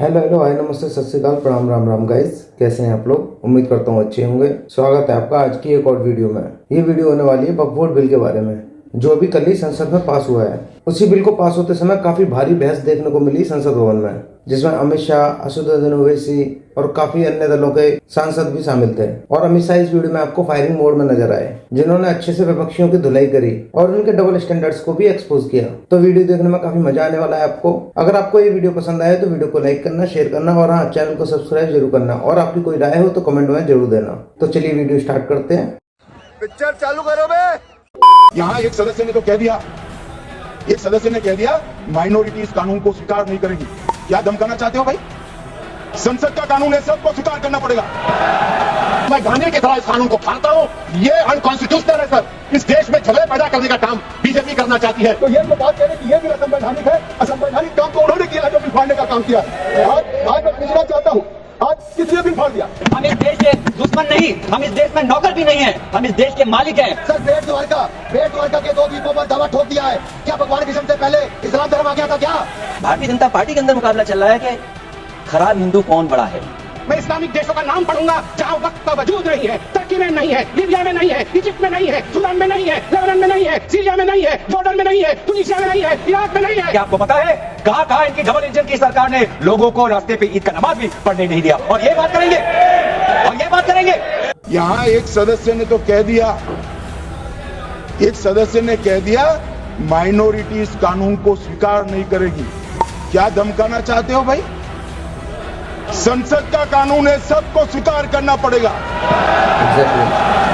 Hello hello hi नमस्ते सत श्री अकाल प्रणाम राम राम गाइस, कैसे हैं आप लोग। उम्मीद करता हूँ अच्छे होंगे। स्वागत है आपका आज की एक और वीडियो में। ये वीडियो होने वाली है वक्फ बोर्ड बिल के बारे में, जो अभी कल ही संसद में पास हुआ है। उसी बिल को पास होते समय काफी भारी बहस देखने को मिली संसद भवन में, जिसमें अमित शाह, असदुद्दीन ओवैसी और काफी अन्य दलों के सांसद भी शामिल थे। और अमित शाह इस वीडियो में आपको फायरिंग मोड में नजर आए, जिन्होंने अच्छे से विपक्षियों की धुलाई करी और उनके डबल स्टैंडर्ड्स को भी एक्सपोज किया। तो वीडियो देखने में काफी मजा आने वाला है आपको। अगर आपको ये वीडियो पसंद आए तो वीडियो को लाइक करना, शेयर करना और हाँ, चैनल को सब्सक्राइब जरूर करना। और आपकी कोई राय हो तो कमेंट में जरूर देना। तो चलिए वीडियो स्टार्ट करते हैं। पिक्चर चालू करो बे। यहाँ एक सदस्य ने तो कह दिया, एक सदस्य ने कह दिया माइनॉरिटी इस कानून को स्वीकार नहीं करेगी। क्या धमकाना चाहते हो भाई? संसद का कानून है, सबको स्वीकार करना पड़ेगा। मैं गांधी की तरह इस कानून को फाड़ता हूँ। ये अनकॉन्स्टिट्यूशनल है सर। इस देश में झगड़े पैदा करने का काम बीजेपी करना चाहती है। तो ये तो बात कह रहे कि ये भी असंवैधानिक है। असंवैधानिक काम तो उन्होंने किया जो बिल फाड़ने का काम किया। आज मैं पूछना चाहता हूँ, आज किसने बिल फाड़ दिया? हम इस देश के दुश्मन नहीं, हम इस देश में नौकर भी नहीं है, हम इस देश के मालिक हैं। सर बेट द्वारका के 2 द्वीपों पर दावा ठोक दिया है। क्या भगवान कृष्ण से पहले इस्लाम धर्म आ गया था क्या? भारतीय जनता पार्टी के अंदर मुकाबला चल रहा है कि खराब हिंदू कौन बड़ा है। मैं इस्लामिक देशों का नाम पढ़ूंगा जहां वक्त का वजूद नहीं है। टर्की में नहीं है, लीबिया में नहीं है, इजिप्ट में नहीं है, सूडान में नहीं है, लेबनान में नहीं है, सीरिया में नहीं है, जॉर्डन में नहीं है, तुनिसिया में नहीं है, इराक में नहीं है। क्या आपको पता है कहां इनकी डबल इंजन की सरकार ने लोगों को रास्ते पे ईद का नमाज भी पढ़ने नहीं दिया। और ये बात करेंगे। यहाँ एक सदस्य ने तो कह दिया, एक सदस्य ने कह दिया माइनॉरिटी इस कानून को स्वीकार नहीं करेगी। क्या धमकाना चाहते हो भाई? संसद का कानून है, सबको स्वीकार करना पड़ेगा।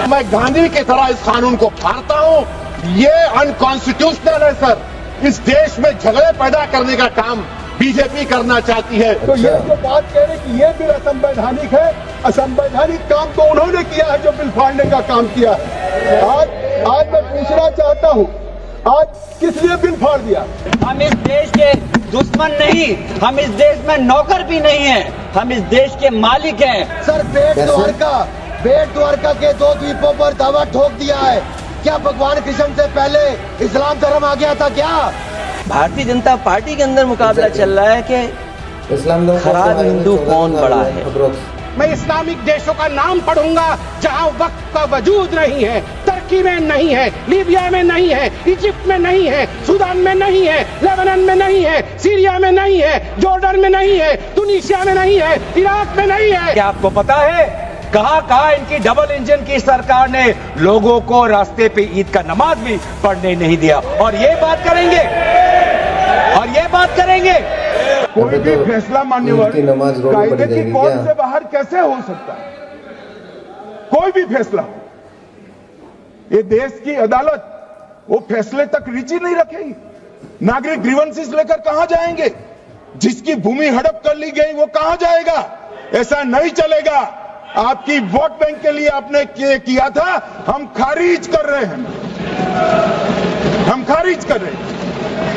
मैं गांधी की तरह इस कानून को फाड़ता हूं। ये अनकॉन्स्टिट्यूशनल है सर। इस देश में झगड़े पैदा करने का काम बीजेपी करना चाहती है। तो ये जो बात कह रहे कि ये बिल असंवैधानिक है, असंवैधानिक काम तो उन्होंने किया है जो बिल फाड़ने का काम किया। आज मैं पूछना चाहता हूं, आज किसने बिल फाड़ दिया? हम इस देश के दुश्मन नहीं, हम इस देश में नौकर भी नहीं है, हम इस देश के मालिक हैं। सर बेट द्वारका के 2 द्वीपों पर दावा ठोक दिया है। क्या भगवान कृष्ण से पहले इस्लाम धर्म आ गया था क्या? भारतीय जनता पार्टी के अंदर मुकाबला चल रहा है कि इस्लाम धर्म खराब हिंदू कौन बड़ा है। मैं इस्लामिक देशों का नाम पढ़ूंगा जहां वक्त का वजूद नहीं है। टर्की में नहीं है, लीबिया में नहीं है, इजिप्ट में नहीं है, सूडान में नहीं है, लेबनान में नहीं है, सीरिया में नहीं है, जॉर्डन में नहीं है, तुनिसिया में नहीं है, इराक में नहीं है। क्या आपको पता है कहां इनकी डबल इंजन की सरकार ने लोगों को रास्ते पे ईद का नमाज भी पढ़ने नहीं दिया। और ये बात करेंगे। कोई भी फैसला मान्यवर कायदे की कौन से क्या? बाहर कैसे हो सकता है? कोई भी फैसला, ये देश की अदालत वो फैसले तक रुचि नहीं रखेगी। नागरिक ग्रीवेंसेस लेकर कहां जाएंगे? जिसकी भूमि हड़प कर ली गई वो कहां जाएगा? ऐसा नहीं चलेगा। आपकी वोट बैंक के लिए आपने किया था, हम खारिज कर रहे हैं।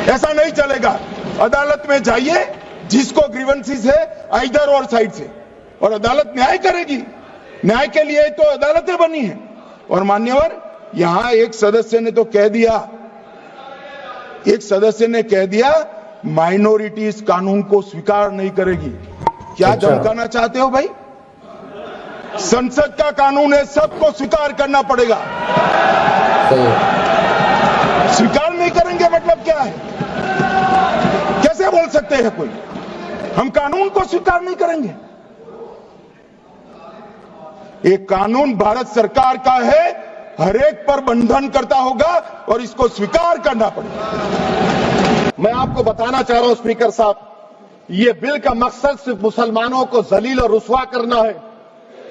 ऐसा नहीं चलेगा। अदालत में जाइए, जिसको ग्रीवेंसेस है इधर और साइड से, और अदालत न्याय करेगी। न्याय के लिए तो अदालतें बनी हैं। और मान्यवर, यहां एक सदस्य ने तो कह दिया माइनॉरिटी इस कानून को स्वीकार नहीं करेगी। क्या धमकाना चाहते हो भाई? संसद का कानून है, सबको स्वीकार करना पड़ेगा। स्वीकार नहीं करेंगे मतलब क्या है? कैसे बोल सकते हैं कोई हम कानून को स्वीकार नहीं करेंगे? एक कानून भारत सरकार का है, हरेक पर बंधन करता होगा और इसको स्वीकार करना पड़ेगा। मैं आपको बताना चाह रहा हूं स्पीकर साहब, ये बिल का मकसद सिर्फ मुसलमानों को जलील और रुस्वा करना है,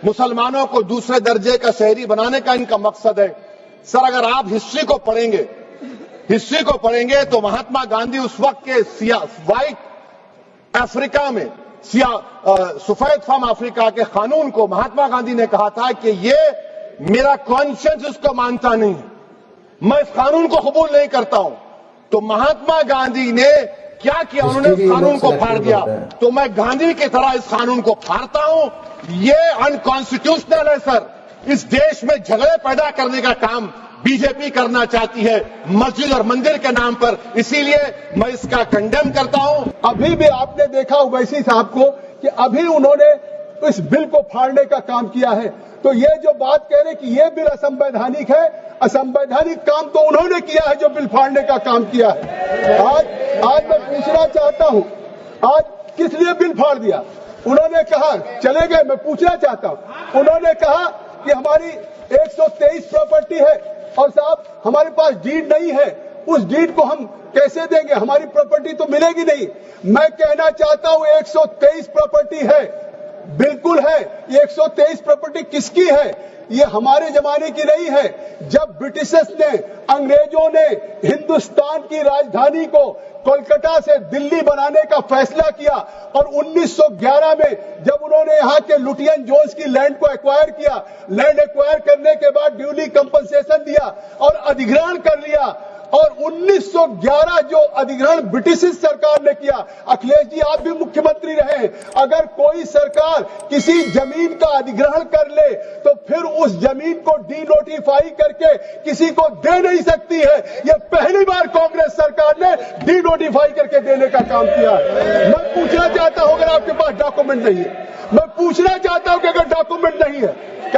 मुसलमानों को दूसरे दर्जे का शहरी बनाने का इनका मकसद है। सर अगर आप हिस्ट्री को पढ़ेंगे तो महात्मा गांधी उस वक्त के व्हाइट अफ्रीका में सफेद फार्म अफ्रीका के कानून को महात्मा गांधी ने कहा था कि ये मेरा कॉन्शियंस उसको मानता नहीं है, मैं इस कानून को कबूल नहीं करता हूं। तो महात्मा गांधी ने क्या किया? उन्होंने इस कानून को फाड़ दिया। तो मैं गांधी की तरह इस कानून को फाड़ता हूं। ये अनकॉन्स्टिट्यूशनल है सर। इस देश में झगड़े पैदा करने का काम बीजेपी करना चाहती है मस्जिद और मंदिर के नाम पर, इसीलिए मैं इसका कंडेम करता हूं। अभी भी आपने देखा ओवैसी साहब को कि अभी उन्होंने इस बिल को फाड़ने का काम किया है। तो ये जो बात कह रहे कि ये बिल असंवैधानिक है, असंवैधानिक काम तो उन्होंने किया है जो बिल फाड़ने का काम किया है। आज मैं पूछना चाहता हूं, आज किस लिए बिल फाड़ दिया? उन्होंने कहा, चले गए, मैं पूछना चाहता हूं, उन्होंने कहा कि हमारी 123 प्रॉपर्टी है और साहब हमारे पास डीड नहीं है, उस डीड को हम कैसे देंगे, हमारी प्रॉपर्टी तो मिलेगी नहीं। मैं कहना चाहता हूं 123 प्रॉपर्टी है, बिल्कुल है। ये 123 प्रॉपर्टी किसकी है? ये हमारे जमाने की नहीं है। जब ब्रिटिशर्स ने, अंग्रेजों ने हिंदुस्तान की राजधानी को कोलकाता से दिल्ली बनाने का फैसला किया और 1911 में जब उन्होंने यहाँ के लुटियन जोन्स की लैंड को एक्वायर किया, लैंड एक्वायर करने के बाद ड्यूली कंपनसेशन दिया और अधिग्रहण कर लिया। और 1911 जो अधिग्रहण ब्रिटिश सरकार ने किया, अखिलेश जी आप भी मुख्यमंत्री रहे, अगर कोई सरकार किसी जमीन का अधिग्रहण कर ले तो फिर उस जमीन को डी नोटिफाई करके किसी को दे नहीं सकती है। यह पहली बार कांग्रेस सरकार ने डी नोटिफाई करके देने का काम किया है। मैं पूछना चाहता हूं, अगर आपके पास डॉक्यूमेंट नहीं है, मैं पूछना चाहता हूं कि अगर डॉक्यूमेंट नहीं है,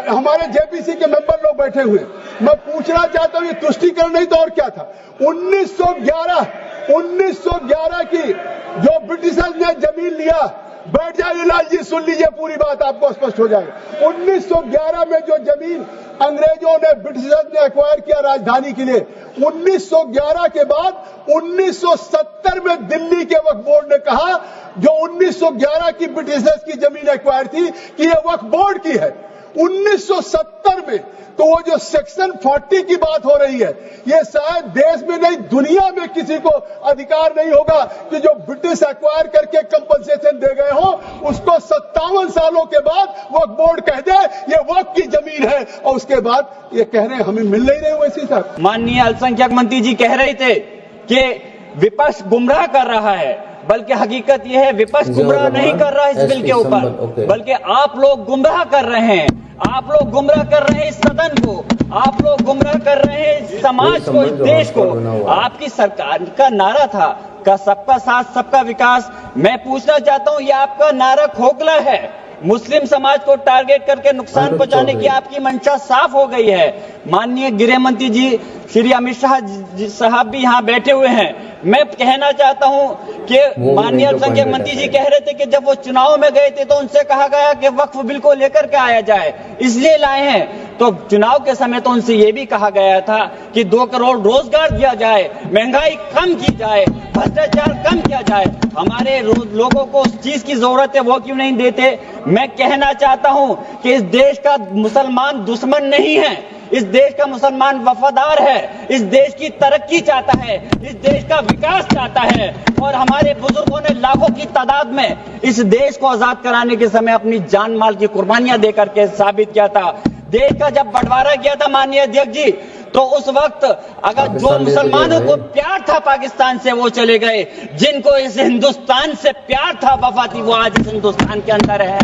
हमारे जेपीसी के मेंबर लोग बैठे हुए, मैं पूछना चाहता हूं ये तुष्टीकरण नहीं तो और क्या था? 1911 की जो ब्रिटिशर्स ने जमीन लिया, बैठ जाइए लाल जी, सुन लीजिए पूरी बात, आपको स्पष्ट हो जाएगा। 1911 में जो जमीन अंग्रेजों ने, ब्रिटिशर्स ने एक्वायर किया राजधानी के लिए, 1911 के बाद 1970 में दिल्ली के वक्फ बोर्ड ने कहा, जो 1911 की ब्रिटिशर्स की जमीन एक्वायर थी, कि यह वक्फ बोर्ड की है। 1970 में तो वो जो सेक्शन 40 की बात हो रही है, ये शायद देश में नहीं दुनिया में किसी को अधिकार नहीं होगा कि जो ब्रिटिश एक्वायर करके कंपनसेशन दे गए हो उसको 57 सालों के बाद वक्फ बोर्ड कह दे ये वक्फ की जमीन है, और उसके बाद ये कह रहे हैं हमें मिल नहीं रहे वैसी साहब। माननीय अल्पसंख्यक मंत्री जी कह रहे थे कि विपक्ष गुमराह कर रहा है, बल्कि हकीकत यह है विपक्ष गुमराह नहीं कर रहा है इस बिल के ऊपर, बल्कि आप लोग गुमराह कर रहे हैं। आप लोग गुमराह कर रहे हैं इस सदन को, आप लोग गुमराह कर रहे हैं इस समाज को, इस देश को। आपकी सरकार का नारा था का सबका साथ सबका विकास। मैं पूछना चाहता हूं ये आपका नारा खोखला है। मुस्लिम समाज को टारगेट करके नुकसान पहुंचाने की आपकी मंशा साफ हो गई है। माननीय गृह मंत्री जी श्री अमित शाह साहब भी यहाँ बैठे हुए हैं। मैं कहना चाहता हूं कि माननीय अल्पसंख्यक मंत्री जी कह रहे थे कि जब वो चुनाव में गए थे तो उनसे कहा गया कि वक्फ बिल को लेकर के आया जाए, इसलिए लाए हैं। तो चुनाव के समय तो उनसे ये भी कहा गया था कि 2 करोड़ रोजगार दिया जाए, महंगाई कम की जाए, भ्रष्टाचार कम किया जाए। हमारे लोगों को उस चीज की जरूरत है, वो क्यों नहीं देते? मैं कहना चाहता हूं कि इस देश का मुसलमान दुश्मन नहीं है, इस देश का मुसलमान वफादार है, इस देश की तरक्की चाहता है, इस देश का विकास चाहता है। और हमारे बुजुर्गों ने लाखों की तादाद में इस देश को आजाद कराने के समय अपनी जान माल की कुर्बानियां देकर के साबित किया था। देश का जब बंटवारा किया था माननीय अध्यक्ष जी, तो उस वक्त अगर जो मुसलमानों को प्यार था पाकिस्तान से वो चले गए, जिनको इस हिंदुस्तान से प्यार था, वफा थी, वो आज इस हिंदुस्तान के अंदर है।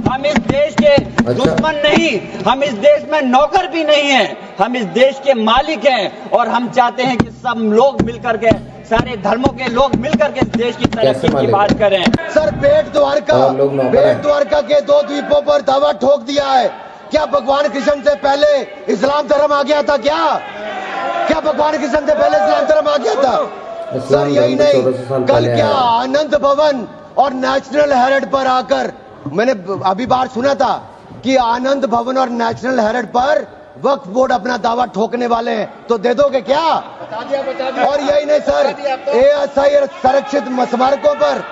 हम इस देश के दुश्मन नहीं, हम इस देश में नौकर भी नहीं हैं, हम इस देश के मालिक हैं। और हम चाहते हैं कि सब लोग मिलकर के, सारे धर्मों के लोग मिलकर के इस देश की तरक्की की बात करें। सर बेट द्वारका के 2 द्वीपों पर दावा ठोक दिया है। क्या भगवान कृष्ण से पहले इस्लाम धर्म आ गया था? क्या भगवान कृष्ण से पहले इस्लाम धर्म आ गया था? सर यही नहीं, कल क्या आनंद भवन और नेशनल हेरिटेज पर आकर मैंने अभी बार सुना था कि आनंद भवन और नेशनल हेरिटेज पर वक्फ बोर्ड अपना दावा ठोकने वाले हैं, तो दे दोगे क्या? बता दिया। और यही नहीं सर, एएसआई संरक्षित स्मारकों पर,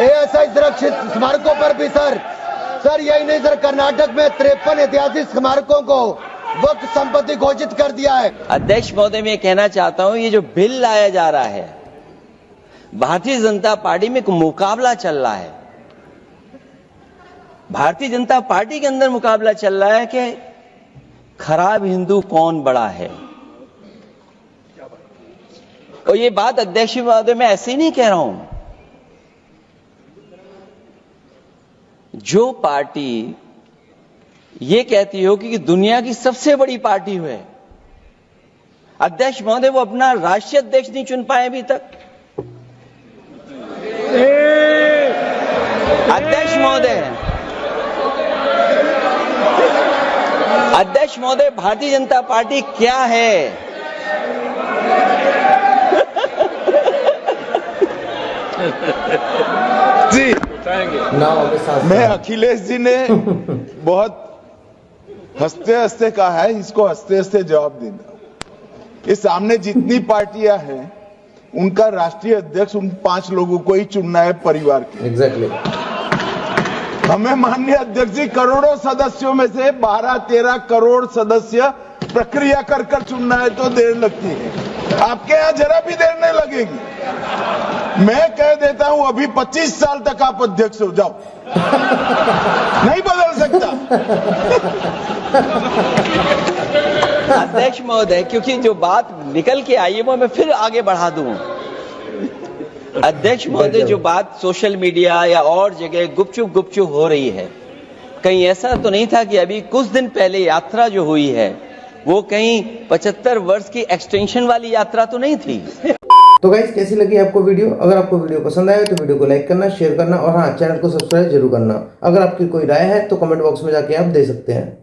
एएसआई सुरक्षित स्मारकों पर भी सर यही नहीं सर, कर्नाटक में 53 ऐतिहासिक स्मारकों को वक्फ संपत्ति घोषित कर दिया है। अध्यक्ष महोदय, मैं कहना चाहता हूं ये जो बिल लाया जा रहा है, भारतीय जनता पार्टी में एक मुकाबला चल रहा है। भारतीय जनता पार्टी के अंदर मुकाबला चल रहा है कि खराब हिंदू कौन बड़ा है। और ये बात अध्यक्ष महोदय मैं ऐसे ही नहीं कह रहा हूं। जो पार्टी ये कहती हो कि दुनिया की सबसे बड़ी पार्टी है, अध्यक्ष महोदय, वो अपना राष्ट्रीय अध्यक्ष नहीं चुन पाए अभी तक। अध्यक्ष महोदय, भारतीय जनता पार्टी क्या है? जी, मैं अखिलेश जी ने बहुत हंसते हंसते कहा है, इसको हंसते हंसते जवाब देना। ये सामने जितनी पार्टियां हैं उनका राष्ट्रीय अध्यक्ष उन 5 लोगों को ही चुनना है परिवार के। एग्जैक्टली। हमें माननीय अध्यक्ष जी करोड़ों सदस्यों में से 12-13 करोड़ सदस्य प्रक्रिया कर कर चुनना है तो देर लगती है। आपके यहां जरा भी देर नहीं लगेगी। मैं कह देता हूं अभी 25 साल तक आप अध्यक्ष हो जाओ, नहीं बदल सकता। अध्यक्ष महोदय, क्योंकि जो बात निकल के आई है वो मैं फिर आगे बढ़ा दूं। अध्यक्ष महोदय, जो बात सोशल मीडिया या और जगह गुपचुप हो रही है, कहीं ऐसा तो नहीं था कि अभी कुछ दिन पहले यात्रा जो हुई है वो कहीं 75 वर्ष की एक्सटेंशन वाली यात्रा तो नहीं थी। तो गाइस, कैसी लगी आपको वीडियो? अगर आपको वीडियो पसंद आए तो वीडियो को लाइक करना, शेयर करना और हाँ, चैनल को सब्सक्राइब जरूर करना। अगर आपकी कोई राय है तो कमेंट बॉक्स में जाके आप दे सकते हैं।